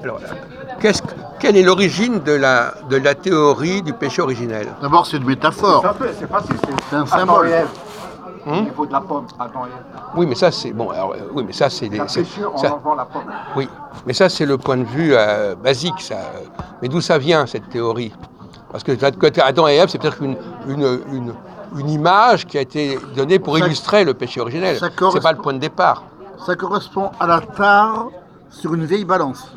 Alors, quelle est l'origine de la théorie du péché originel? D'abord, c'est une métaphore. C'est facile, C'est un symbole. Au niveau de la pomme, Adam et Ève. Oui, mais ça c'est bon. Alors, oui, mais ça c'est Il a péché en ça, enlevant la pomme. oui, mais ça c'est le point de vue basique. Ça. Mais d'où ça vient cette théorie? Parce que côté Adam et Ève, c'est peut-être une image qui a été donnée pour illustrer le péché originel. C'est pas le point de départ. Ça correspond à la tare sur une vieille balance.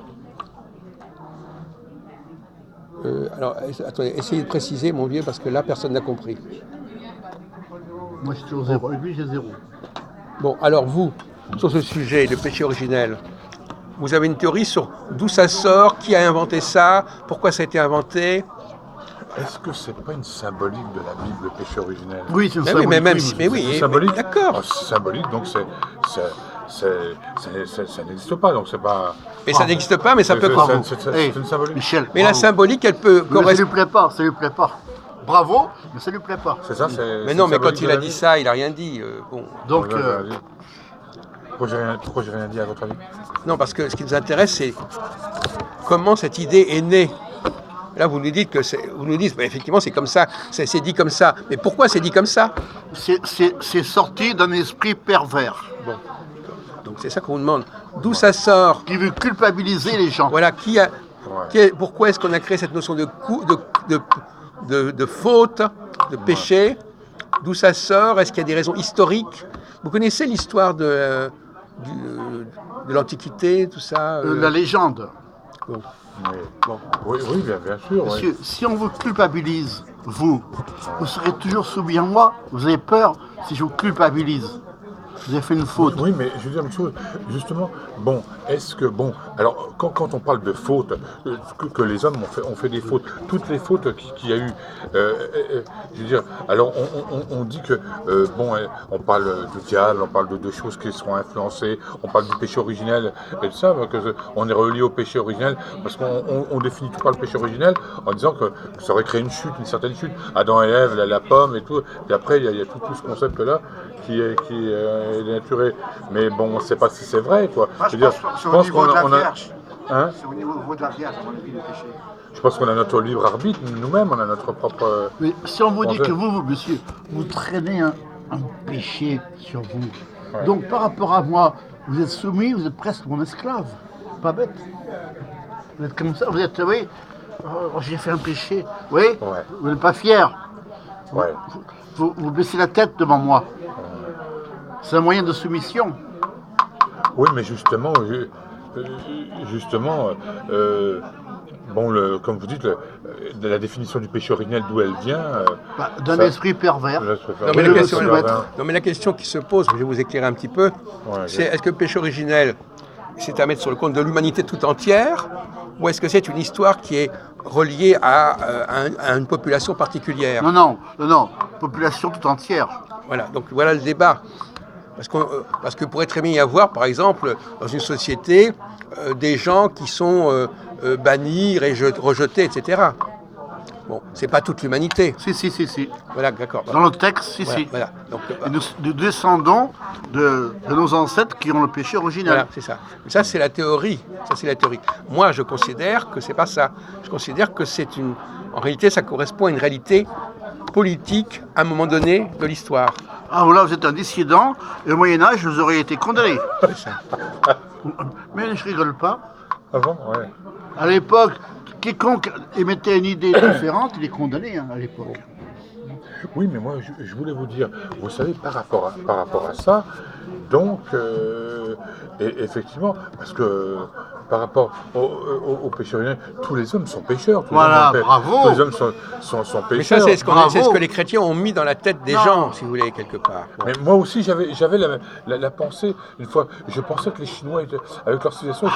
Alors, attendez, essayez de préciser, mon vieux, parce que là, personne n'a compris. Moi, je suis toujours 0. Et lui, j'ai 0. Bon, alors vous, sur ce sujet, le péché originel, vous avez une théorie sur d'où ça sort, qui a inventé ça, pourquoi ça a été inventé? Est-ce que c'est pas une symbolique de la Bible, le péché originel? Oui, c'est une Mais symbolique. oui, mais même si, mais oui, C'est symbolique. d'accord. Oh, c'est symbolique, donc ça n'existe pas, donc c'est pas. Mais ça n'existe pas, mais ça peut. C'est une symbolique. Michel, Mais la symbolique, elle peut mais ça lui correspondre. plaît pas, ça lui plaît pas. Bravo, mais ça lui plaît pas. C'est ça, c'est. Mais non, mais quand symbolique il de a la dit Bible. ça, il a rien dit. Bon. Donc, Pourquoi j'ai rien dit à votre avis? Non, parce que ce qui nous intéresse, c'est comment cette idée est née. Là, vous nous dites que vous nous dites, bah, effectivement, c'est comme ça, c'est dit comme ça. Mais pourquoi c'est dit comme ça? c'est sorti d'un esprit pervers Bon. Donc c'est ça qu'on vous demande. D'où ça sort? qui veut culpabiliser les gens. Voilà, pourquoi est-ce qu'on a créé cette notion de faute, de péché? D'où ça sort? Est-ce qu'il y a des raisons historiques? Vous connaissez l'histoire de l'Antiquité, tout ça? La légende. Bon. Oui, bien sûr. Monsieur, Oui. si on vous culpabilise, vous serez toujours soumis à moi. Vous avez peur si je vous culpabilise. Vous avez fait une faute. Oui, mais je veux dire une chose, justement, bon, est-ce que, bon, alors, quand on parle de fautes, que les hommes ont fait des fautes, toutes les fautes qu'il y a eu, je veux dire, alors, on dit que, bon, on parle du diable, on parle de choses qui seront influencées, on parle du péché originel, et tout ça, on est relié au péché originel, parce qu'on définit tout par le péché originel, en disant que ça aurait créé une certaine chute, Adam et Ève, la pomme et tout, et après, il y a tout ce concept-là, qui est dénaturé. Mais bon, on ne sait pas si c'est vrai, quoi. Moi, Je veux dire, c'est au niveau de la Vierge. Hein? C'est au niveau de la Vierge, à mon avis, le péché. Je pense qu'on a notre libre arbitre, nous-mêmes, on a notre propre. Mais si on vous dit pensée. que vous, monsieur, vous traînez un péché sur vous. Ouais. Donc par rapport à moi, vous êtes soumis, vous êtes presque mon esclave. Pas bête. Vous êtes comme ça, vous êtes, oui, oh, j'ai fait un péché. Oui, Ouais. vous n'êtes pas fier. Ouais. Vous baissez la tête devant moi. C'est un moyen de soumission. Oui, mais justement, bon, comme vous dites, la définition du péché originel, d'où elle vient. D'un ça- esprit pervers. Non, mais la question qui se pose, je vais vous éclairer un petit peu, c'est est-ce que le péché originel, c'est à mettre sur le compte de l'humanité tout entière, ou est-ce que c'est une histoire qui est reliée à une population particulière? Non, population tout entière. Voilà, donc voilà le débat. Parce que pourrait très bien y avoir, par exemple, dans une société, des gens qui sont bannis, rejetés, etc. Bon, c'est pas toute l'humanité. Si. Voilà, d'accord. Dans le texte, si. Voilà. Donc, Et nous descendons de nos ancêtres qui ont le péché originel. voilà, c'est ça. Mais ça, c'est la théorie. Moi, je considère que c'est pas ça. Je considère que en réalité, ça correspond à une réalité politique à un moment donné de l'histoire. Ah voilà, vous êtes un dissident, et au Moyen-Âge, vous auriez été condamné. C'est ça. Mais je rigole pas. Ah bon? Ouais. À l'époque, quiconque émettait une idée différente, il est condamné à l'époque. Oui, mais moi, je voulais vous dire, vous savez, par rapport à ça, donc, effectivement, parce que par rapport au péché originel, tous les hommes sont pécheurs. Voilà, bravo. Tous les hommes sont Mais pécheurs. ça, c'est Bravo. ce que les chrétiens ont mis dans la tête des gens, si vous voulez, quelque part. Bon. Mais moi aussi, j'avais la pensée, une fois, je pensais que les Chinois, avec leur civilisation,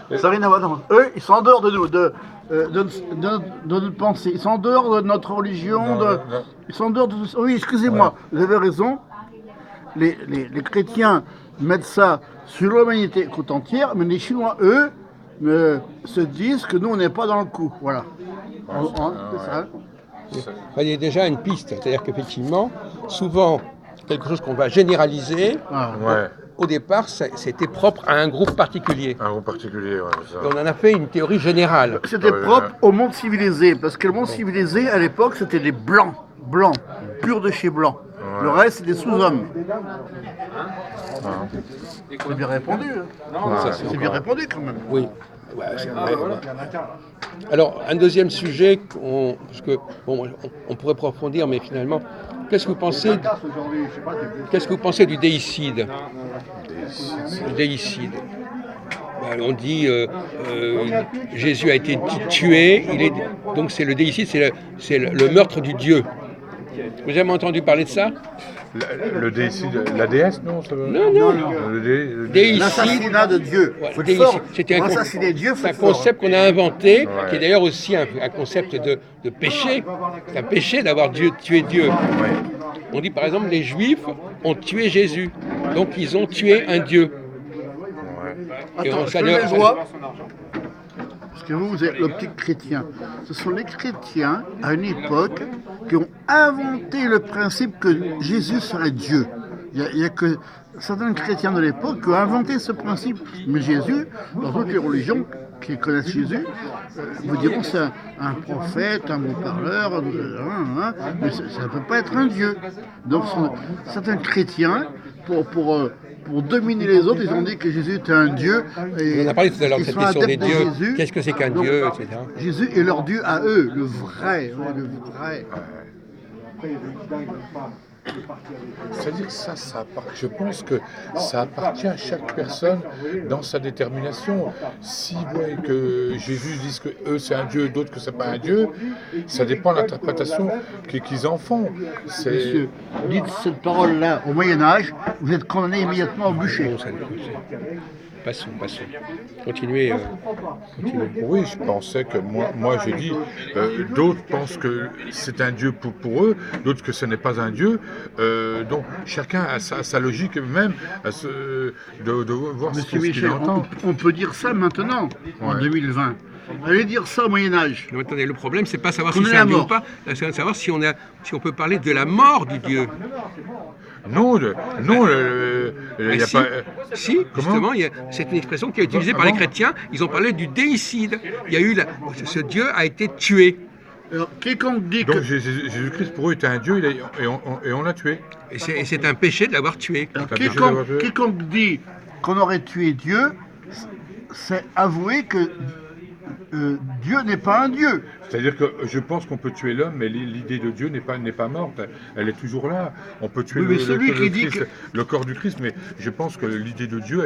étaient. Ça n'a rien à voir. Non. Eux, ils sont en dehors de nous, de notre pensée. Ils sont en dehors de notre religion. Non. Ils sont en dehors de tout ça. Oui, excusez-moi, vous avez raison. Les chrétiens mettent ça sur l'humanité tout entière, mais les Chinois, eux, se disent que nous, on n'est pas dans le coup. Voilà. C'est ça. Il y a déjà une piste, c'est-à-dire qu'effectivement, souvent, quelque chose qu'on va généraliser, Ah, Ouais. au départ, c'était propre à un groupe particulier. Un groupe particulier, ouais, c'est ça. Et on en a fait une théorie générale. C'était propre au monde civilisé, parce que le monde civilisé, à l'époque, c'était des blancs, purs de chez blancs. Ouais. Le reste, c'est des sous-hommes. C'est bien répondu. Hein. C'est bien répondu quand même. Oui. Ouais, c'est vrai. Alors, un deuxième sujet, parce que on pourrait approfondir, mais finalement, qu'est-ce que vous pensez du déicide? Le déicide. Ben, on dit Jésus a été tué, donc c'est le déicide, c'est le meurtre du Dieu. Vous avez jamais entendu parler de ça? Le déicide, la déesse, non Non. Le Déicide. L'assassinat de Dieu. Ouais, Faut être déicide. fort. C'était Pour un assassiner Dieu, faut c'est un être fort. concept qu'on a inventé, Ouais. qui est d'ailleurs aussi un concept de péché. C'est un péché d'avoir tué Dieu. Ouais. On dit par exemple les Juifs ont tué Jésus, donc ils ont tué un Dieu. Et Attends, ça je leur- les vois. Parce que vous êtes l'optique chrétien. Ce sont les chrétiens, à une époque, qui ont inventé le principe que Jésus serait Dieu. Il y a que certains chrétiens de l'époque qui ont inventé ce principe. Mais Jésus, dans toutes les religions qui connaissent Jésus, vous diront c'est un prophète, un bon parleur, mais ça ne peut pas être un Dieu. Donc certains chrétiens, pour dominer les autres, ils ont dit que Jésus était un Dieu. Et On a parlé tout à l'heure de ils cette sont question des adeptes de dieux. Jésus. Qu'est-ce que c'est qu'un Donc, dieu, etc. Jésus est leur Dieu à eux, le vrai. Ouais, le vrai. C'est-à-dire que je pense que ça appartient à chaque personne dans sa détermination. S'ils voient que Jésus dit que eux c'est un Dieu, d'autres que c'est pas un Dieu, ça dépend de l'interprétation qu'ils en font. Monsieur, dites cette parole-là au Moyen-Âge, vous êtes condamné immédiatement au bûcher. Bon, passons. Continuez. Oui, je pensais que moi j'ai dit, d'autres pensent que c'est un Dieu pour eux, d'autres que ce n'est pas un Dieu. Donc chacun a sa logique même de voir ce Monsieur qu'il Michel, entend. on peut dire ça maintenant, en Ouais. 2020. Allez dire ça au Moyen-Âge. Non, attendez, le problème, c'est pas savoir si Qu'on est c'est un la dieu ou mort. pas, c'est savoir si on peut parler de la mort du dieu. Non, il n'y a si, pas. si, justement, c'est une expression qui est utilisée par les chrétiens. Ils ont parlé du déicide. Il y a eu ce dieu a été tué. Alors, quiconque dit Donc que... Jésus-Christ pour eux était un Dieu et on l'a tué. Et c'est un péché de l'avoir tué. Alors, T'as déjà d'avoir joué quiconque dit qu'on aurait tué Dieu, c'est avouer que Dieu n'est pas un Dieu. C'est-à-dire que je pense qu'on peut tuer l'homme, mais l'idée de Dieu n'est pas morte. Elle est toujours là. On peut tuer Oui, mais celui qui dit Christ, le corps du Christ, mais je pense que l'idée de Dieu,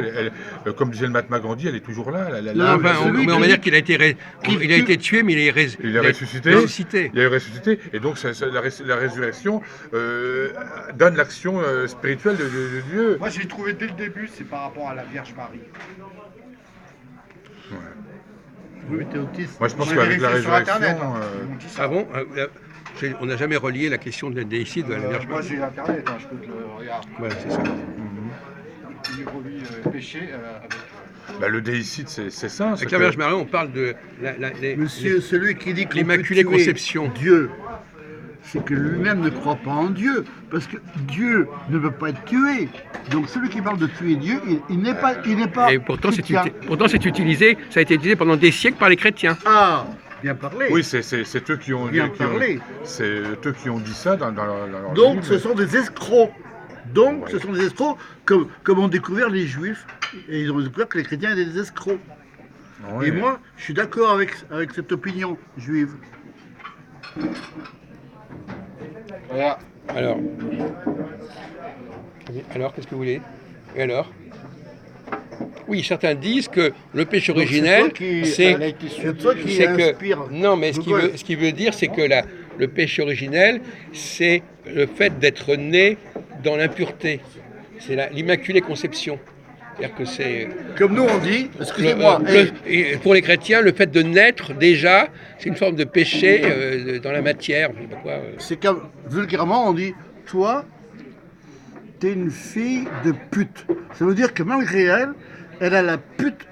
comme disait le Mahatma Gandhi, elle est toujours là. On va dire qu'il a été tué, mais Il a ressuscité. Il a ressuscité. Et donc la résurrection donne l'action spirituelle de Dieu. Moi, j'ai trouvé dès le début, c'est par rapport à la Vierge Marie. Oui, t'es autiste. Moi, je pense J'ai qu'avec la vérifié sur résurrection, Internet, hein. Ils m'ont dit ça. Ah bon on n'a jamais relié la question de la déicide à la Vierge Moi, Marie. j'ai Internet, hein, je peux te le regarder. Voilà, c'est ça. Il relie péché avec... le déicide, c'est ça. Avec la Vierge Marie, on parle de Monsieur, celui qui dit qu'on peut l'Immaculée tuer Conception. Dieu, c'est que lui-même ne croit pas en Dieu, parce que Dieu ne peut pas être tué. Donc celui qui parle de tuer Dieu, il n'est pas, Et pourtant, chrétien. c'est utilisé, ça a été utilisé pendant des siècles par les chrétiens. Ah, bien parlé. Oui, c'est eux qui ont Bien parlé. c'est eux qui ont dit ça dans leur Donc Bible. ce sont des escrocs. Donc ce sont des escrocs comme ont découvert les Juifs, et ils ont découvert que les chrétiens étaient des escrocs. Oui. Et moi, je suis d'accord avec cette opinion juive. Voilà. Alors, qu'est-ce que vous voulez? Et alors? Oui, certains disent que le péché Donc, originel, c'est toi qui inspire. Non, mais Google. ce qui veut dire, c'est que le péché originel, c'est le fait d'être né dans l'impureté. C'est l'immaculée conception. C'est-à-dire que c'est... Comme nous on dit, excusez-moi, et pour les chrétiens, le fait de naître, déjà, c'est une forme de péché dans la matière. Je sais pas quoi, c'est comme vulgairement on dit, toi, t'es une fille de pute. Ça veut dire que malgré elle, elle a la pute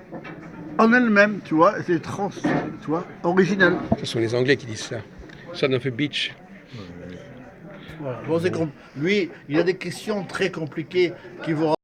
en elle-même, tu vois, c'est trans, tu vois, original. Ce sont les Anglais qui disent ça. Son of a bitch. Voilà. Bon, lui, il a des questions très compliquées qui vont